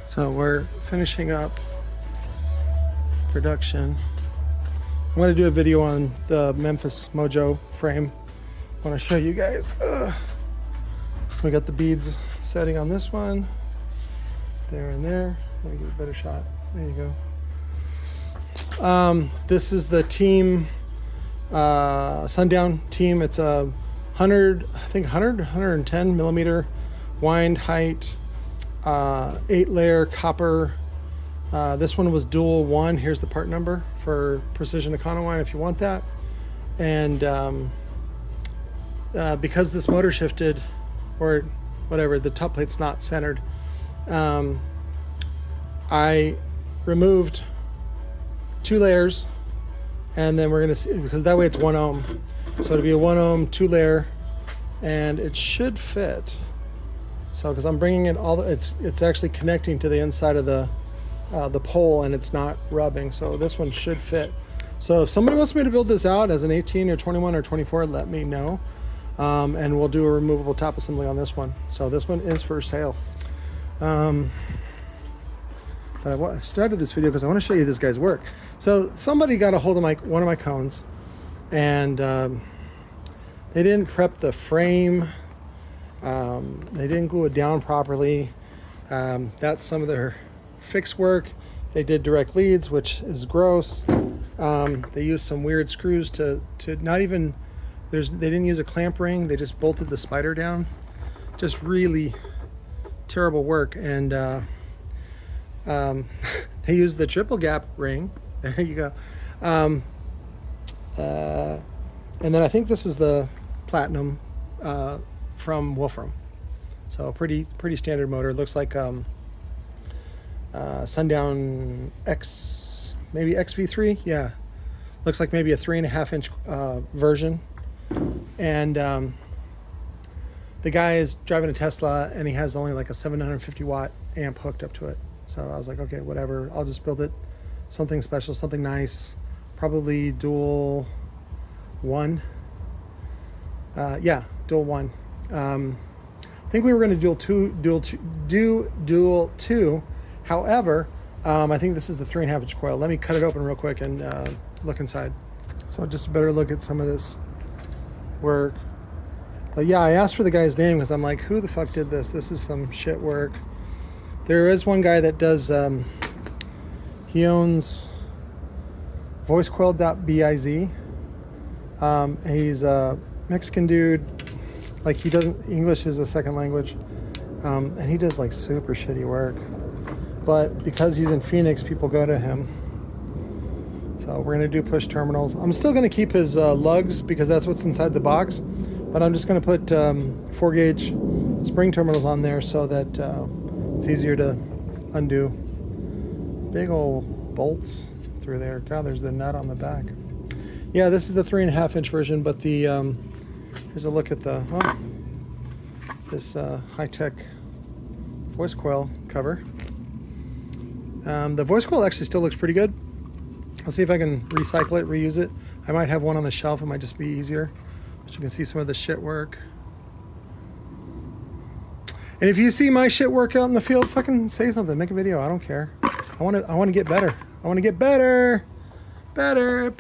So we're finishing up production. I'm going to do a video on the Memphis Mojo frame. I want to show you guys. We got the beads setting on this one. There and there. Let me get a better shot. There you go. This is the team, Sundown team. It's a 110 millimeter wind height, 8-layer copper. This one was dual 1. Here's the part number for precision Econo if you want that. And because this motor shifted, or whatever, the top plate's not centered, I removed 2 layers, and then we're gonna see, because that way it's 1 ohm. So it'll be a 1 ohm 2-layer, and it should fit. So because I'm bringing it all, it's actually connecting to the inside of the pole, and it's not rubbing. So this one should fit. So if somebody wants me to build this out as an 18 or 21 or 24, let me know. And we'll do a removable top assembly on this one. So this one is for sale. But I started this video because I want to show you this guy's work. So somebody got a hold of one of my cones, and they didn't prep the frame. They didn't glue it down properly. That's some of their fix work. They did direct leads, which is gross. They used some weird screws to not even, they didn't use a clamp ring. They just bolted the spider down. Just really terrible work. And they used the triple gap ring. There you go. And then I think this is the platinum from Wolfram. So pretty standard motor. It looks like Sundown X, maybe XV3. Yeah, looks like maybe a 3.5-inch version. And the guy is driving a Tesla, and he has only like a 750 watt amp hooked up to it. So I was like, okay, whatever. I'll just build it something special, something nice. Probably dual 1. Yeah, dual 1. I think we were going to do dual 2. However, I think this is the 3.5-inch coil. Let me cut it open real quick and look inside. So just a better look at some of this work. But yeah, I asked for the guy's name because I'm like, who the fuck did this? This is some shit work. There is one guy that does, he owns voicecoil.biz. He's a Mexican dude. Like, he doesn't, English is a second language. And he does like super shitty work. But because he's in Phoenix, people go to him. So we're gonna do push terminals. I'm still gonna keep his lugs because that's what's inside the box. But I'm just gonna put 4-gauge spring terminals on there so that it's easier to undo. Big old bolts through there. God, there's the nut on the back. Yeah, this is the 3.5-inch version, but the here's a look at the this high-tech voice coil cover. The voice coil actually still looks pretty good. I'll see if I can recycle it, reuse it. I might have one on the shelf. It might just be easier. But you can see some of the shit work. And if you see my shit work out in the field, fucking say something. Make a video. I don't care. I want to get better. I want to get better. Better.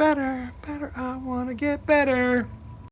I want to get better.